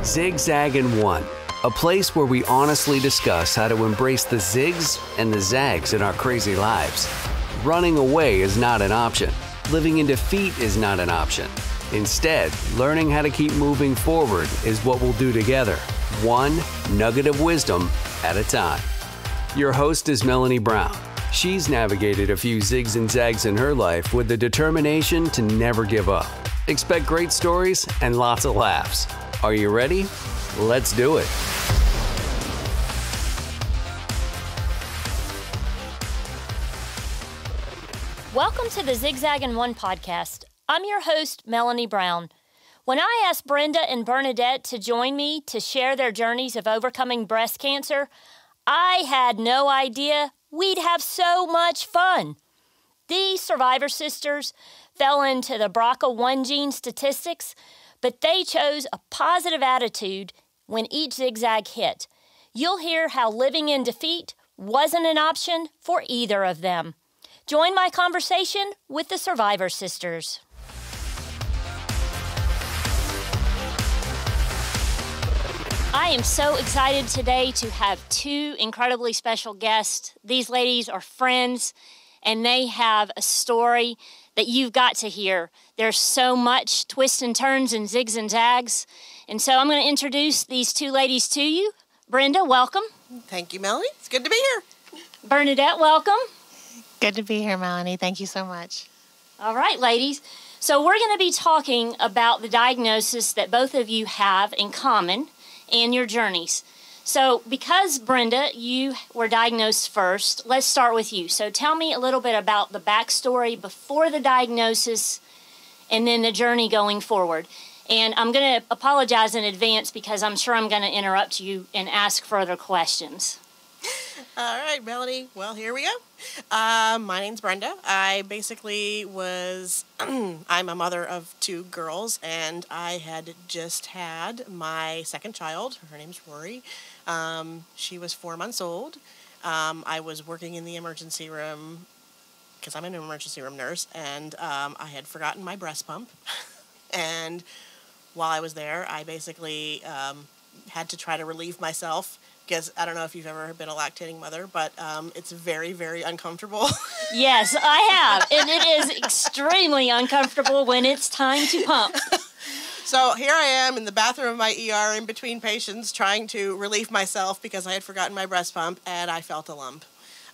Zigzag and One, a place where we honestly discuss how to embrace the zigs and the zags in our crazy lives. Running away is not an option. Living in defeat is not an option. Instead, learning how to keep moving forward is what we'll do together, one nugget of wisdom at a time. Your host is Melony Brown. She's navigated a few zigs and zags in her life with the determination to never give up. Expect great stories and lots of laughs. Are you ready? Let's do it. Welcome to the ZIGZAG and One podcast. I'm your host, Melony Brown. When I asked Brenda and Bernadette to join me to share their journeys of overcoming breast cancer, I had no idea we'd have so much fun. These survivor sisters fell into the BRCA1 gene statistics, but they chose a positive attitude when each zigzag hit. You'll hear how living in defeat wasn't an option for either of them. Join my conversation with the survivor sisters. I am so excited today to have two incredibly special guests. These ladies are friends, and they have a story that you've got to hear. There's so much twists and turns and zigs and zags. And so I'm going to introduce these two ladies to you. Brenda, welcome. Thank you, Melony. It's good to be here. Bernadette, welcome. Good to be here, Melony. Thank you so much. All right, ladies. So we're going to be talking about the diagnosis that both of you have in common and your journeys. So because, Brenda, you were diagnosed first, let's start with you. So tell me a little bit about the backstory before the diagnosis and then the journey going forward. And I'm going to apologize in advance because I'm sure I'm going to interrupt you and ask further questions. All right, Melony. Well, here we go. My name's Brenda. I basically was, I'm a mother of two girls, and I had just had my second child. Her name's Rory. She was 4 months old. I was working in the emergency room because I'm an emergency room nurse, and I had forgotten my breast pump. And while I was there, I basically had to try to relieve myself because I don't know if you've ever been a lactating mother, but it's very, very uncomfortable. Yes, I have. And it is extremely uncomfortable when it's time to pump. So here I am in the bathroom of my ER in between patients trying to relieve myself because I had forgotten my breast pump, and I felt a lump.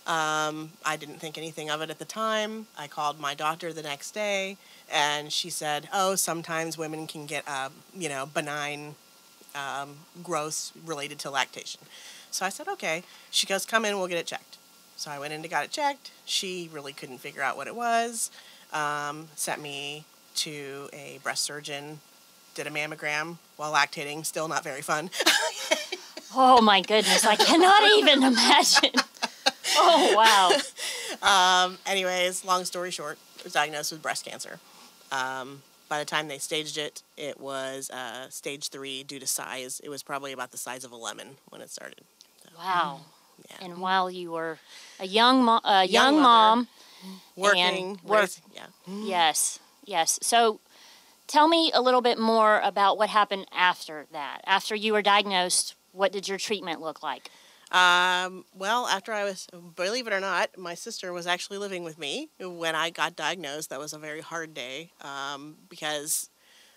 I didn't think anything of it at the time. I called my doctor the next day, and she said, oh, sometimes women can get, benign growth related to lactation. So I said, okay. She goes, come in, we'll get it checked. So I went in and got it checked. She really couldn't figure out what it was. Sent me to a breast surgeon, did a mammogram while lactating, still not very fun. Oh my goodness, I cannot even imagine. Oh, wow. Anyways, long story short, I was diagnosed with breast cancer. By the time they staged it, it was stage 3 due to size. It was probably about the size of a lemon when it started. So, wow. Yeah. And while you were a young mom, working, yeah. Yes. So tell me a little bit more about what happened after that. After you were diagnosed, what did your treatment look like? Well, after I was, believe it or not, my sister was actually living with me when I got diagnosed. That was a very hard day, because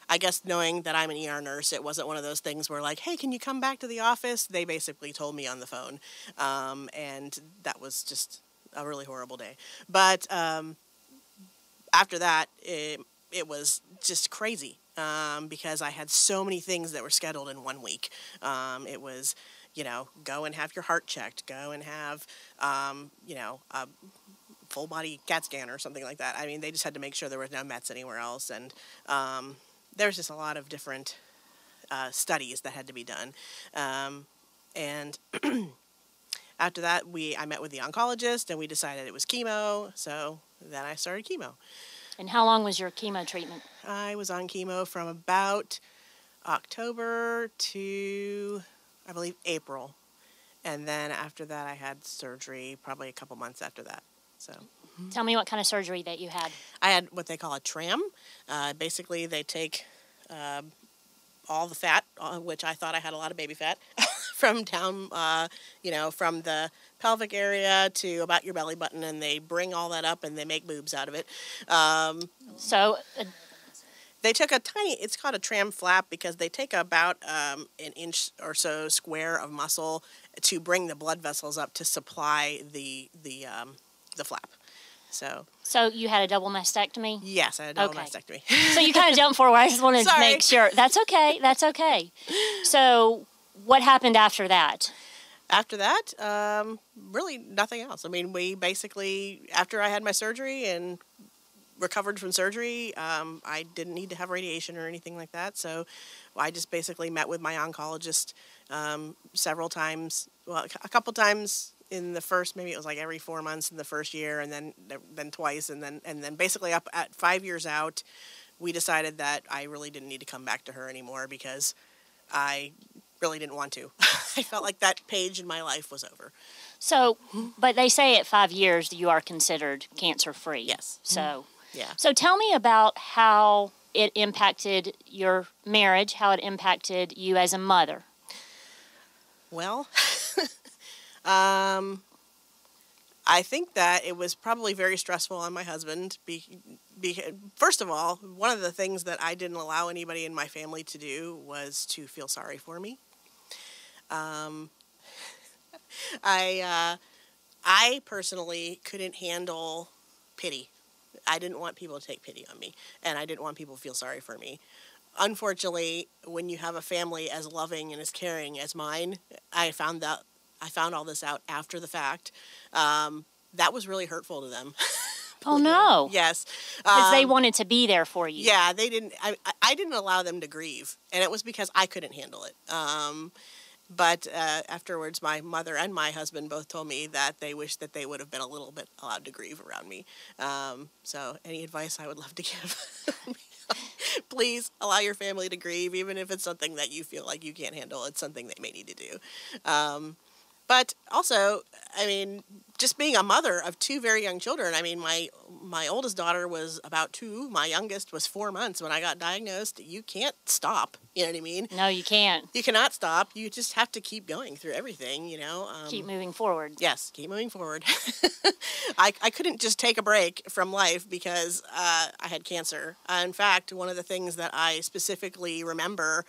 I guess knowing that I'm an ER nurse, it wasn't one of those things where like, hey, can you come back to the office? They basically told me on the phone, and that was just a really horrible day. But after that, it was just crazy, because I had so many things that were scheduled in 1 week. It was, go and have your heart checked, go and have, a full body CAT scan or something like that. I mean, they just had to make sure there was no Mets anywhere else. And there was just a lot of different studies that had to be done. And after that, I met with the oncologist, and we decided it was chemo. So then I started chemo. And how long was your chemo treatment? I was on chemo from about October to, I believe, April. And then after that, I had surgery probably a couple months after that. So, tell me what kind of surgery that you had. I had what they call a tram. Basically, they take all the fat, which I thought I had a lot of baby fat, from down, from the pelvic area to about your belly button, and they bring all that up and they make boobs out of it. They took it's called a tram flap, because they take about an inch or so square of muscle to bring the blood vessels up to supply the flap. So you had a double mastectomy? Yes, I had a double mastectomy. So you kind of jumped forward. I just wanted to make sure. That's okay. That's okay. So what happened after that? After that, really nothing else. I mean, we basically, after I had my surgery and recovered from surgery, I didn't need to have radiation or anything like that. So I just basically met with my oncologist several times, a couple times in the first, maybe it was like every 4 months in the first year, and then twice, and then basically up at 5 years out, we decided that I really didn't need to come back to her anymore, because I really didn't want to. I felt like that page in my life was over. So, but they say at 5 years you are considered cancer-free. Yes. So, yeah. So tell me about how it impacted your marriage, how it impacted you as a mother. Well, I think that it was probably very stressful on my husband. First of all, one of the things that I didn't allow anybody in my family to do was to feel sorry for me. I personally couldn't handle pity. I didn't want people to take pity on me, and I didn't want people to feel sorry for me. Unfortunately, when you have a family as loving and as caring as mine, I found all this out after the fact. That was really hurtful to them. Oh, no. Yes. Because they wanted to be there for you. Yeah, they didn't. I didn't allow them to grieve, and it was because I couldn't handle it. But afterwards, my mother and my husband both told me that they wish that they would have been a little bit allowed to grieve around me. So any advice I would love to give, please allow your family to grieve, even if it's something that you feel like you can't handle. It's something they may need to do. But also, I mean, just being a mother of two very young children, I mean, my oldest daughter was about 2. My youngest was 4 months when I got diagnosed. You can't stop. You know what I mean? No, you can't. You cannot stop. You just have to keep going through everything, you know. Keep moving forward. Yes, keep moving forward. I couldn't just take a break from life because I had cancer. In fact, one of the things that I specifically remember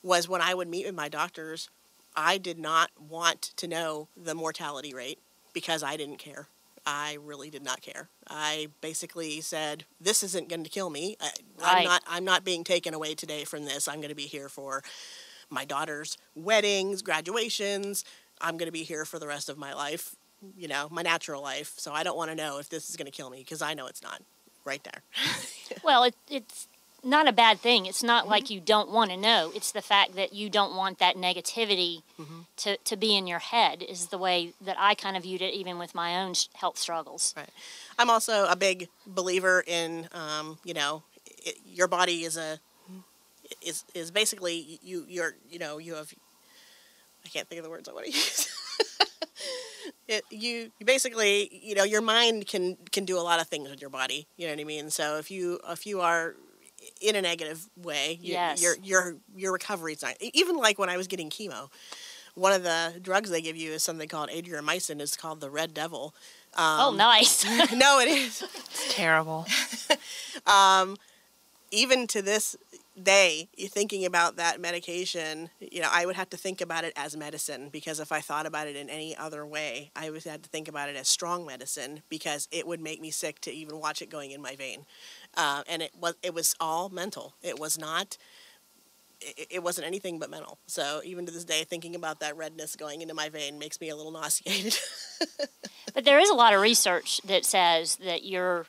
was when I would meet with my doctors, I did not want to know the mortality rate because I didn't care. I really did not care. I basically said, this isn't going to kill me. I'm not being taken away today from this. I'm going to be here for my daughter's weddings, graduations. I'm going to be here for the rest of my life, you know, my natural life. So I don't want to know if this is going to kill me because I know it's not right there. Well, it's not a bad thing. It's not like you don't want to know. It's the fact that you don't want that negativity to be in your head is the way that I kind of viewed it, even with my own health struggles. Right. I'm also a big believer in, your body is basically you have, I can't think of the words I want to use. You basically, your mind can do a lot of things with your body. You know what I mean? So if you are in a negative way, your recovery's not. Even like when I was getting chemo, one of the drugs they give you is something called adriamycin. It's called the Red Devil. Oh, nice. No, it is. It's terrible. Even to this day, thinking about that medication, I would have to think about it as medicine, because if I thought about it in any other way, I would have to think about it as strong medicine, because it would make me sick to even watch it going in my vein. And it was all mental. It wasn't anything but mental. So even to this day, thinking about that redness going into my vein makes me a little nauseated. But there is a lot of research that says that your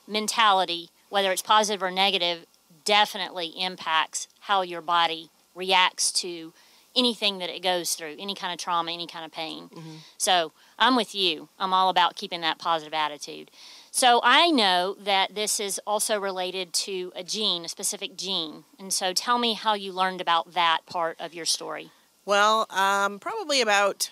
mentality, whether it's positive or negative, definitely impacts how your body reacts to anything that it goes through, any kind of trauma, any kind of pain. So I'm with you. I'm all about keeping that positive attitude. So I know that this is also related to a gene, a specific gene. And so tell me how you learned about that part of your story. Well, probably about,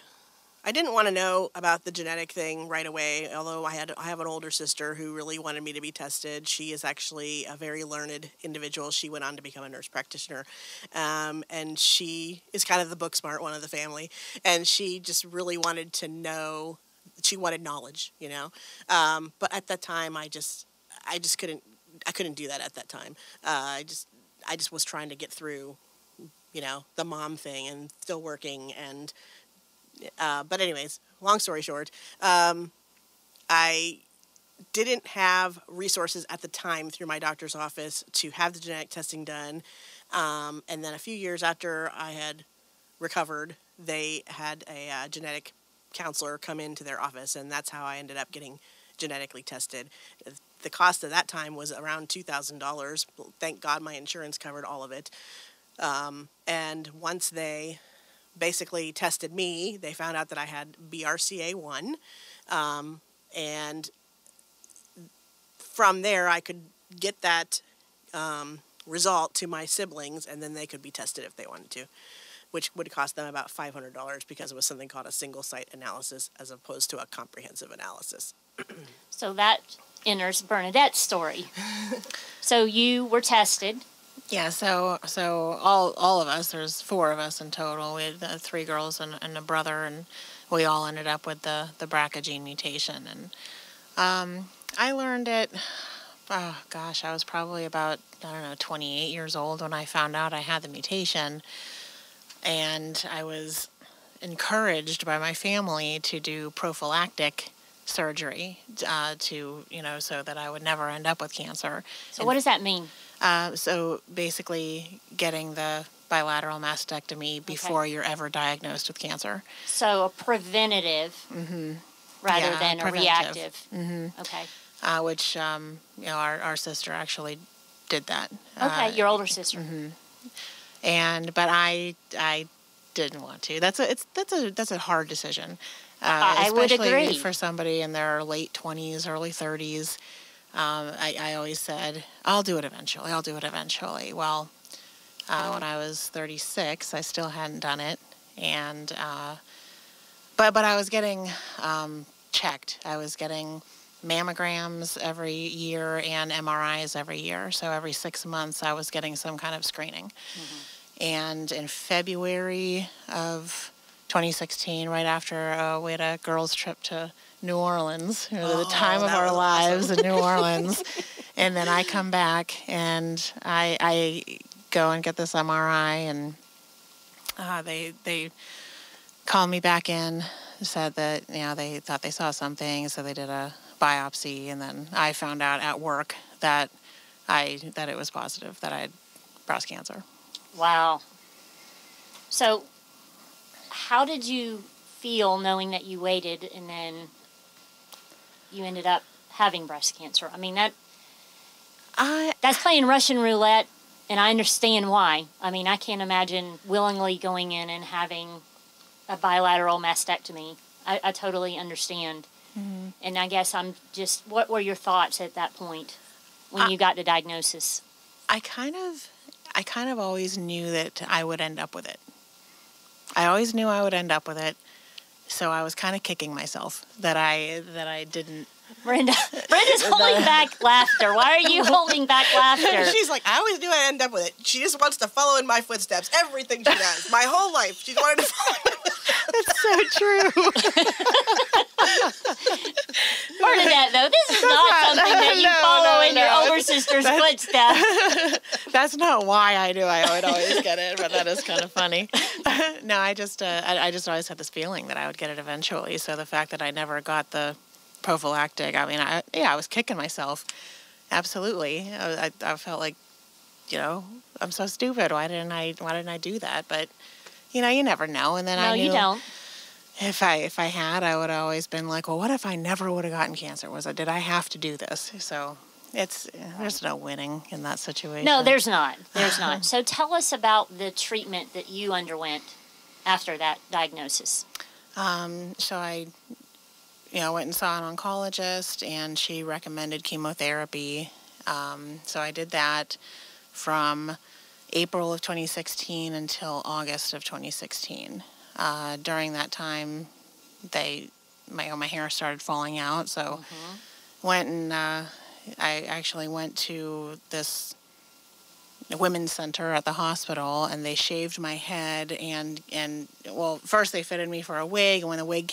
I didn't want to know about the genetic thing right away, although I have an older sister who really wanted me to be tested. She is actually a very learned individual. She went on to become a nurse practitioner, and she is kind of the book smart one of the family, and she just really wanted to know. She wanted knowledge, you know. But at that time, I just couldn't. I couldn't do that at that time. I just was trying to get through, you know, the mom thing and still working and. But anyways, long story short, I didn't have resources at the time through my doctor's office to have the genetic testing done. And then a few years after I had recovered, they had a genetic counselor come into their office, and that's how I ended up getting genetically tested. The cost at that time was around $2,000. Thank God my insurance covered all of it. And once they basically tested me, they found out that I had BRCA1, and from there I could get that result to my siblings, and then they could be tested if they wanted to, which would cost them about $500 because it was something called a single site analysis as opposed to a comprehensive analysis. So that enters Bernadette's story. So you were tested. Yeah, so all of us, there's 4 of us in total. We had 3 girls and a brother, and we all ended up with the BRCA gene mutation. And I learned it, I was probably about, 28 years old when I found out I had the mutation. And I was encouraged by my family to do prophylactic surgery so that I would never end up with cancer. So what does that mean? So basically getting the bilateral mastectomy before you're ever diagnosed with cancer. So a preventative rather than a reactive. Mm-hmm. Okay. Which, our sister actually did that. Okay, your older sister. Mm-hmm. But I didn't want to. That's a hard decision. I would agree. Especially for somebody in their late 20s, early 30s. I always said, I'll do it eventually. Well, when I was 36, I still hadn't done it. And, but I was getting, checked. I was getting mammograms every year and MRIs every year. So every 6 months I was getting some kind of screening. Mm-hmm. And in February of 2016, right after we had a girls' trip to New Orleans, the time of our lives in New Orleans. And then I come back and I go and get this MRI, and they called me back in, said that they thought they saw something, so they did a biopsy, and then I found out at work that it was positive, that I had breast cancer. Wow. So how did you feel knowing that you waited and then you ended up having breast cancer? I mean, that's playing Russian roulette, and I understand why. I mean, I can't imagine willingly going in and having a bilateral mastectomy. I totally understand. Mm-hmm. And I guess what were your thoughts at that point when you got the diagnosis? I kind of always knew that I would end up with it. I always knew I would end up with it. So I was kind of kicking myself that I didn't. Brenda's holding back laughter. Why are you holding back laughter? She's like, I always knew I'd end up with it. She just wants to follow in my footsteps. Everything she does. My whole life, she's wanted to follow in my footsteps. That's so true. Bernadette, though, this is not something that you follow in your older sister's footsteps. That's not why I do. I would always get it, but that is kind of funny. No, I just always had this feeling that I would get it eventually. So the fact that I never got the prophylactic, I mean, I was kicking myself. Absolutely. I felt like, I'm so stupid. Why didn't I do that? But, you never know. And then I knew. No, you don't. If I had, I would have always been like, well, what if I never would have gotten cancer? Did I have to do this? So there's no winning in that situation. No, there's not. There's not. So tell us about the treatment that you underwent after that diagnosis. So I went and saw an oncologist, and she recommended chemotherapy. So I did that from April of 2016 until August of 2016. During that time, my hair started falling out. So went and I actually went to this women's center at the hospital, and they shaved my head and well, first they fitted me for a wig, and when the wig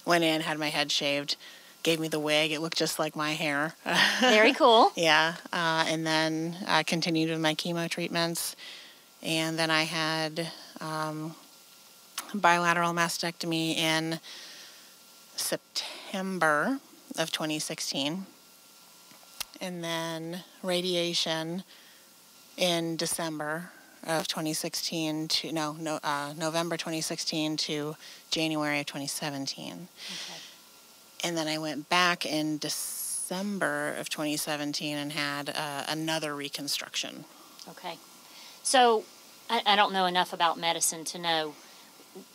went in, had my head shaved, gave me the wig. It looked just like my hair. Very cool. Yeah. And then I continued with my chemo treatments. And then I had bilateral mastectomy in September of 2016. And then radiation in December of 2016 to, November 2016 to January of 2017. Okay. And then I went back in December of 2017 and had another reconstruction. Okay. So I don't know enough about medicine to know,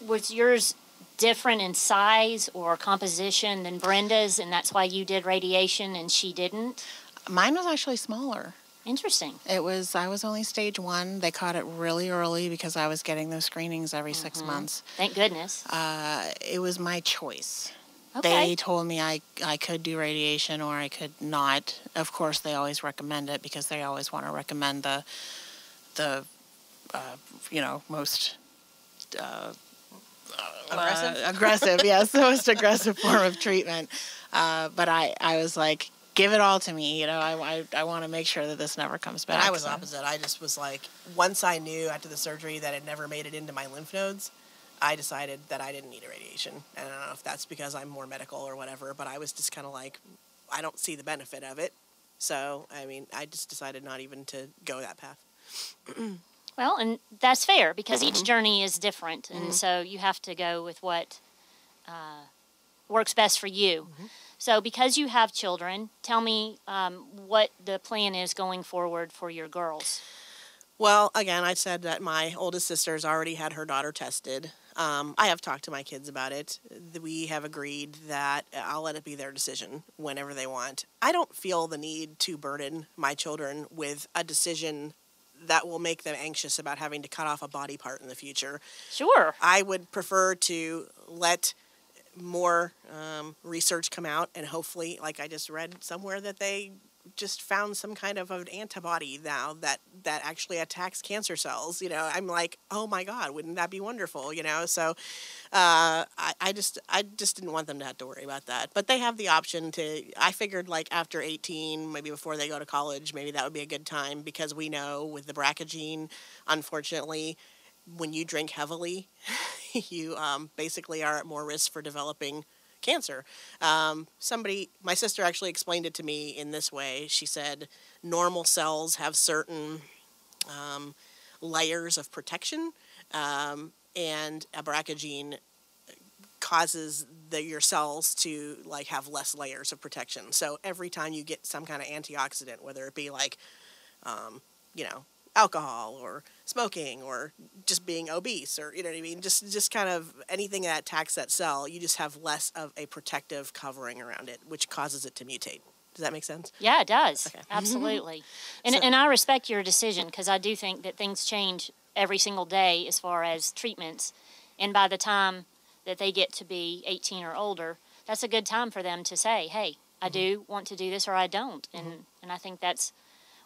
was yours different in size or composition than Brenda's, and that's why you did radiation and she didn't? Mine was actually smaller. Interesting. I was only stage 1. They caught it really early because I was getting those screenings every 6 months. Thank goodness. It was my choice. Okay. They told me I could do radiation or I could not. Of course, they always recommend it because they always want to recommend the most aggressive, yes, the most aggressive form of treatment. But I was like, give it all to me. I want to make sure that this never comes back. And I was opposite. I just was like, once I knew after the surgery that it never made it into my lymph nodes, I decided that I didn't need a radiation. And I don't know if that's because I'm more medical or whatever, but I was just kind of like, I don't see the benefit of it. So, I mean, I just decided not even to go that path. Well, and that's fair because each journey is different. And so you have to go with what works best for you. So because you have children, tell me what the plan is going forward for your girls. Well, again, I said that my oldest sister's already had her daughter tested. I have talked to my kids about it. We have agreed that I'll let it be their decision whenever they want. I don't feel the need to burden my children with a decision that will make them anxious about having to cut off a body part in the future. Sure. I would prefer to let more research come out, and hopefully, like I just read somewhere, that they just found some kind of an antibody now that actually attacks cancer cells. I'm like, oh my God, wouldn't that be wonderful? So I just didn't want them to have to worry about that. But they have the option to. I figured like after 18, maybe before they go to college, maybe that would be a good time, because we know with the BRCA gene, unfortunately, when you drink heavily, you basically are at more risk for developing cancer. My sister actually explained it to me in this way. She said normal cells have certain layers of protection, and a BRCA gene causes your cells to like have less layers of protection. So every time you get some kind of antioxidant, whether it be like, alcohol or smoking or just being obese or, you know what I mean? Just kind of anything that attacks that cell, you just have less of a protective covering around it, which causes it to mutate. Does that make sense? Yeah, it does. Okay. Absolutely. And I respect your decision because I do think that things change every single day as far as treatments. And by the time that they get to be 18 or older, that's a good time for them to say, hey, I do want to do this or I don't. And I think that's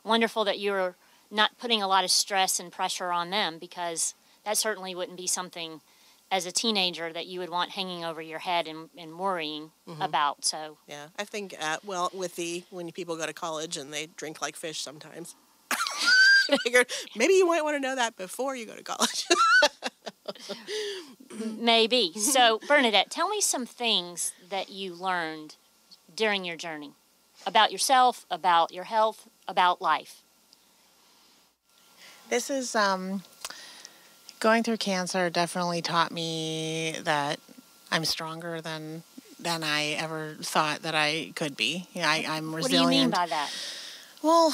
wonderful that you're not putting a lot of stress and pressure on them, because that certainly wouldn't be something as a teenager that you would want hanging over your head and worrying about. So yeah, I think when people go to college and they drink like fish sometimes, I figured maybe you might want to know that before you go to college. Maybe. So Bernadette, tell me some things that you learned during your journey about yourself, about your health, about life. This is going through cancer definitely taught me that I'm stronger than I ever thought that I could be. I'm resilient. What do you mean by that? Well,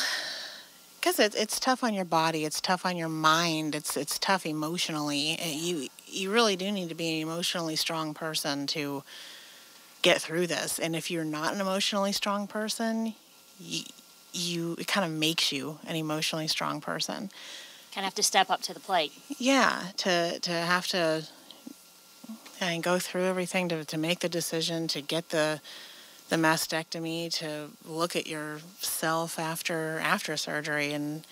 because it's tough on your body, it's tough on your mind, it's tough emotionally. You really do need to be an emotionally strong person to get through this. And if you're not an emotionally strong person, it kind of makes you an emotionally strong person. Kind of have to step up to the plate. Yeah, to have to and go through everything to make the decision to get the mastectomy, to look at yourself after surgery, and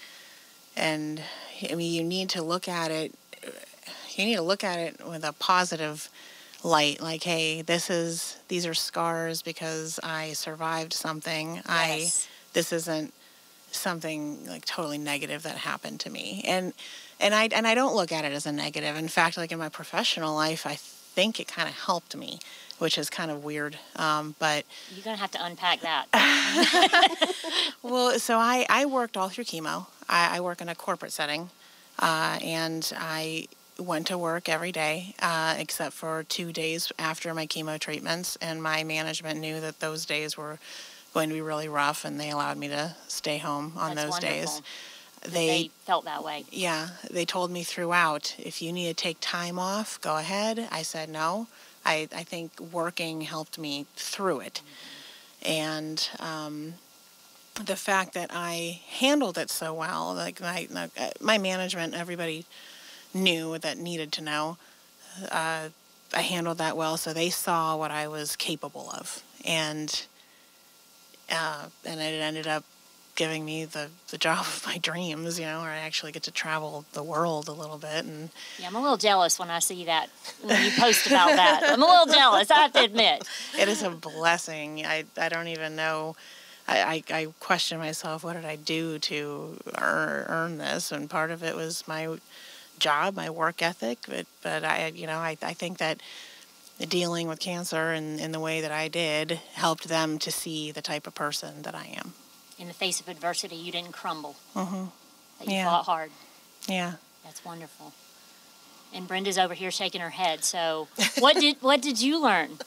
I mean, you need to look at it with a positive light, like, hey, these are scars because I survived something. Yes. This isn't something like totally negative that happened to me. And I don't look at it as a negative. In fact, like in my professional life, I think it kind of helped me, which is kind of weird. But you're going to have to unpack that. Well, so I worked all through chemo. I work in a corporate setting, and I went to work every day, except for 2 days after my chemo treatments, and my management knew that those days were going to be really rough, and they allowed me to stay home on That's those wonderful. days. They felt that way. Yeah, they told me throughout, if you need to take time off, go ahead. I said no. I think working helped me through it. And the fact that I handled it so well, like my management, everybody knew that needed to know. I handled that well, so they saw what I was capable of. And it ended up giving me the job of my dreams, where I actually get to travel the world a little bit. And yeah, I'm a little jealous when I see that, when you post about that. I'm a little jealous, I have to admit. It is a blessing. I don't even know. I question myself, what did I do to earn this? And part of it was my job, my work ethic. But I think that dealing with cancer in the way that I did helped them to see the type of person that I am. In the face of adversity, you didn't crumble. Mm-hmm. That you fought hard. Yeah. That's wonderful. And Brenda's over here shaking her head. So, what did you learn?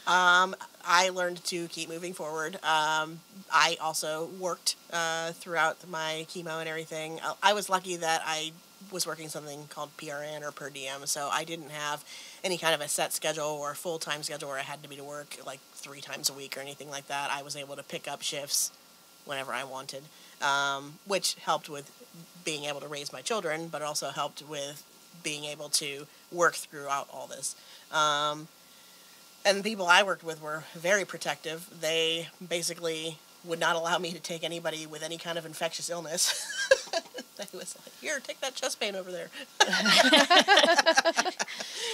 I learned to keep moving forward. I also worked throughout my chemo and everything. I was lucky that I was working something called PRN or per diem, so I didn't have any kind of a set schedule or full-time schedule where I had to be to work like 3 times a week or anything like that. I was able to pick up shifts whenever I wanted, which helped with being able to raise my children, but also helped with being able to work throughout all this. And the people I worked with were very protective. They basically would not allow me to take anybody with any kind of infectious illness. They was like, here, take that chest pain over there.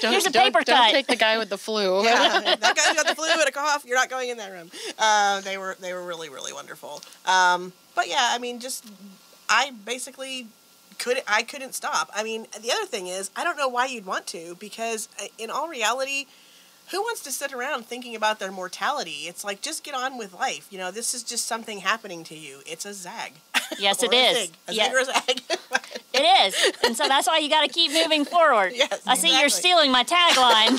Here's a paper cut. Don't take the guy with the flu. Yeah, that guy's got the flu and a cough. You're not going in that room. They were really, really wonderful. But yeah, I mean, I basically couldn't stop. I mean, the other thing is, I don't know why you'd want to, because in all reality, who wants to sit around thinking about their mortality? It's like, just get on with life. This is just something happening to you. It's a zag. Yes, it is. A zig or a zag. It is. And so that's why you got to keep moving forward. Yes, I see you're stealing my tagline.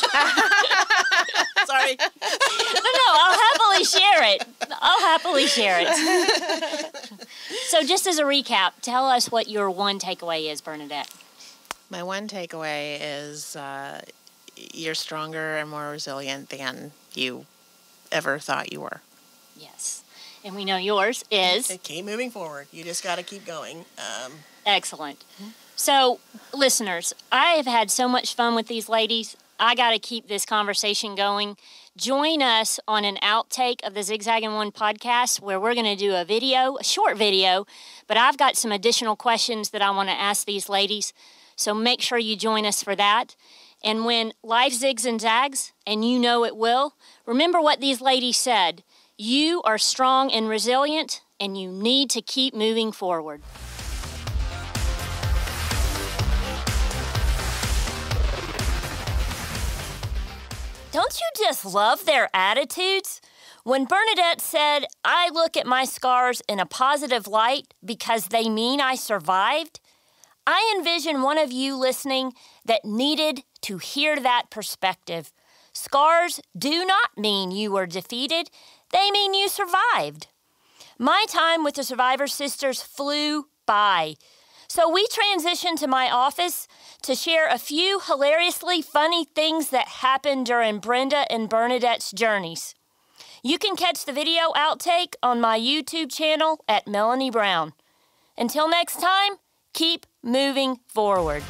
Sorry. No, I'll happily share it. So just as a recap, tell us what your one takeaway is, Bernadette. My one takeaway is you're stronger and more resilient than you ever thought you were. Yes. And we know yours is? Keep moving forward. You just got to keep going. Excellent. So, listeners, I have had so much fun with these ladies. I got to keep this conversation going. Join us on an outtake of the ZIGZAG and One podcast where we're going to do a short video, but I've got some additional questions that I want to ask these ladies. So make sure you join us for that. And when life zigs and zags, and you know it will, remember what these ladies said. You are strong and resilient, and you need to keep moving forward. Don't you just love their attitudes? When Bernadette said, I look at my scars in a positive light because they mean I survived, I envision one of you listening that needed to hear that perspective. Scars do not mean you were defeated. They mean you survived. My time with the Survivor Sisters flew by. So we transitioned to my office to share a few hilariously funny things that happened during Brenda and Bernadette's journeys. You can catch the video outtake on my YouTube channel at Melony Brown. Until next time, keep moving forward.